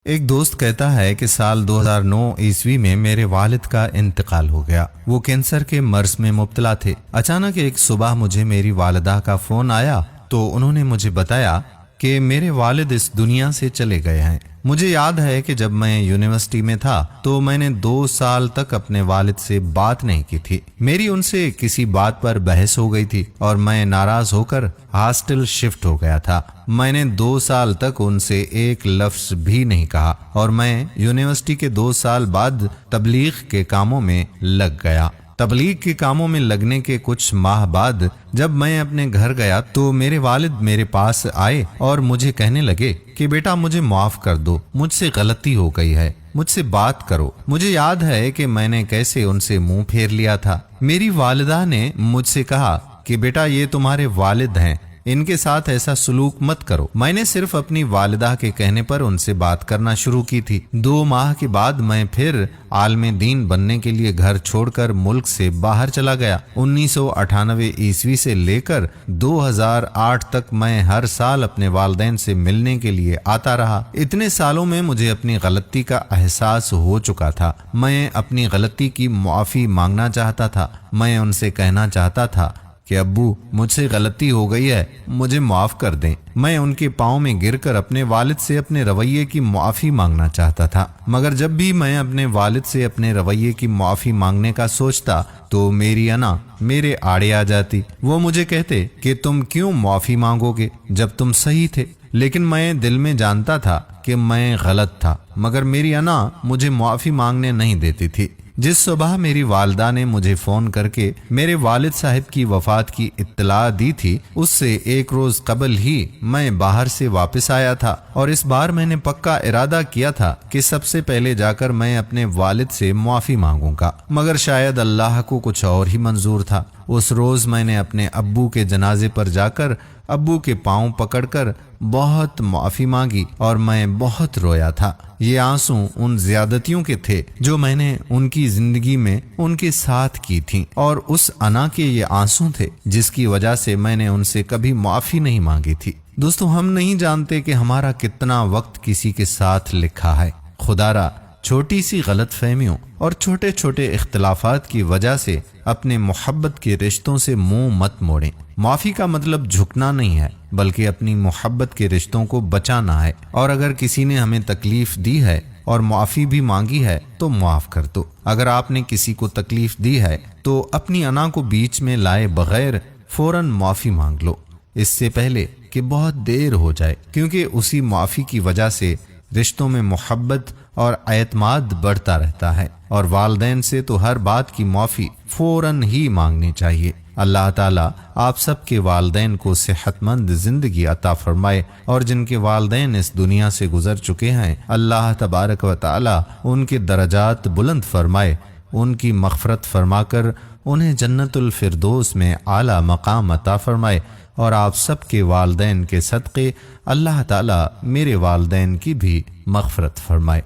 ایک دوست کہتا ہے کہ سال 2009 عیسوی میں میرے والد کا انتقال ہو گیا۔ وہ کینسر کے مرض میں مبتلا تھے۔ اچانک ایک صبح مجھے میری والدہ کا فون آیا تو انہوں نے مجھے بتایا کہ میرے والد اس دنیا سے چلے گئے ہیں۔ مجھے یاد ہے کہ جب میں یونیورسٹی میں تھا تو میں نے 2 سال تک اپنے والد سے بات نہیں کی تھی۔ میری ان سے کسی بات پر بحث ہو گئی تھی اور میں ناراض ہو کر ہاسٹل شفٹ ہو گیا تھا۔ میں نے 2 سال تک ان سے ایک لفظ بھی نہیں کہا اور میں یونیورسٹی کے 2 سال بعد تبلیغ کے کاموں میں لگ گیا۔ تبلیغ کے کاموں میں لگنے کے کچھ ماہ بعد جب میں اپنے گھر گیا تو میرے والد میرے پاس آئے اور مجھے کہنے لگے کہ بیٹا مجھے معاف کر دو، مجھ سے غلطی ہو گئی ہے، مجھ سے بات کرو۔ مجھے یاد ہے کہ میں نے کیسے ان سے منہ پھیر لیا تھا۔ میری والدہ نے مجھ سے کہا کہ بیٹا یہ تمہارے والد ہیں، ان کے ساتھ ایسا سلوک مت کرو۔ میں نے صرف اپنی والدہ کے کہنے پر ان سے بات کرنا شروع کی تھی۔ 2 ماہ کے بعد میں پھر عالم دین بننے کے لیے گھر چھوڑ کر ملک سے باہر چلا گیا۔ 1998 عیسوی سے لے کر 2008 تک میں ہر سال اپنے والدین سے ملنے کے لیے آتا رہا۔ اتنے سالوں میں مجھے اپنی غلطی کا احساس ہو چکا تھا۔ میں اپنی غلطی کی معافی مانگنا چاہتا تھا۔ میں ان سے کہنا چاہتا تھا کہ ابو مجھ سے غلطی ہو گئی ہے، مجھے معاف کر دیں۔ میں ان کے پاؤں میں گر کر اپنے والد سے اپنے رویے کی معافی مانگنا چاہتا تھا، مگر جب بھی میں اپنے والد سے اپنے رویے کی معافی مانگنے کا سوچتا تو میری انا میرے آڑے آ جاتی۔ وہ مجھے کہتے کہ تم کیوں معافی مانگو گے جب تم صحیح تھے، لیکن میں دل میں جانتا تھا کہ میں غلط تھا، مگر میری انا مجھے معافی مانگنے نہیں دیتی تھی۔ جس صبح میری والدہ نے مجھے فون کر کے میرے والد صاحب کی وفات کی اطلاع دی تھی، اس سے 1 روز قبل ہی میں باہر سے واپس آیا تھا اور اس بار میں نے پکا ارادہ کیا تھا کہ سب سے پہلے جا کر میں اپنے والد سے معافی مانگوں گا، مگر شاید اللہ کو کچھ اور ہی منظور تھا۔ اس روز میں نے اپنے ابو کے جنازے پر جا کر ابو کے پاؤں پکڑ کر بہت معافی مانگی اور میں بہت رویا تھا۔ یہ آنسو ان زیادتیوں کے تھے جو میں نے ان کی زندگی میں ان کے ساتھ کی تھیں، اور اس انا کے یہ آنسو تھے جس کی وجہ سے میں نے ان سے کبھی معافی نہیں مانگی تھی۔ دوستو، ہم نہیں جانتے کہ ہمارا کتنا وقت کسی کے ساتھ لکھا ہے۔ خدا را چھوٹی سی غلط فہمیوں اور چھوٹے چھوٹے اختلافات کی وجہ سے اپنے محبت کے رشتوں سے منہ مت موڑیں۔ معافی کا مطلب جھکنا نہیں ہے، بلکہ اپنی محبت کے رشتوں کو بچانا ہے، اور اگر کسی نے ہمیں تکلیف دی ہے اور معافی بھی مانگی ہے تو معاف کر دو۔ اگر آپ نے کسی کو تکلیف دی ہے تو اپنی انا کو بیچ میں لائے بغیر فوراً معافی مانگ لو، اس سے پہلے کہ بہت دیر ہو جائے، کیونکہ اسی معافی کی وجہ سے رشتوں میں محبت اور اعتماد بڑھتا رہتا ہے، اور والدین سے تو ہر بات کی معافی فوراً ہی مانگنی چاہیے۔ اللہ تعالیٰ آپ سب کے والدین کو صحت مند زندگی عطا فرمائے، اور جن کے والدین اس دنیا سے گزر چکے ہیں اللہ تبارک و تعالیٰ ان کے درجات بلند فرمائے، ان کی مغفرت فرما کر انہیں جنت الفردوس میں اعلیٰ مقام عطا فرمائے، اور آپ سب کے والدین کے صدقے اللہ تعالیٰ میرے والدین کی بھی مغفرت فرمائے۔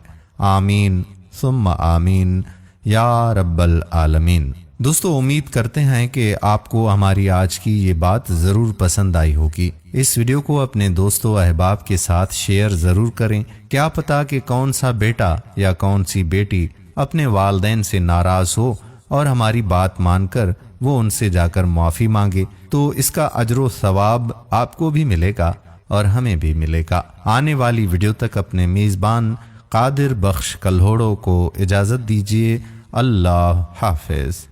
آمین ثم آمین یا رب العالمین۔ دوستو، امید کرتے ہیں کہ آپ کو ہماری آج کی یہ بات ضرور پسند آئی ہوگی۔ اس ویڈیو کو اپنے دوستوں و احباب کے ساتھ شیئر ضرور کریں۔ کیا پتہ کہ کون سا بیٹا یا کون سی بیٹی اپنے والدین سے ناراض ہو اور ہماری بات مان کر وہ ان سے جا کر معافی مانگے، تو اس کا اجر و ثواب آپ کو بھی ملے گا اور ہمیں بھی ملے گا۔ آنے والی ویڈیو تک اپنے میزبان قادر بخش کلہوڑو کو اجازت دیجیے۔ اللہ حافظ۔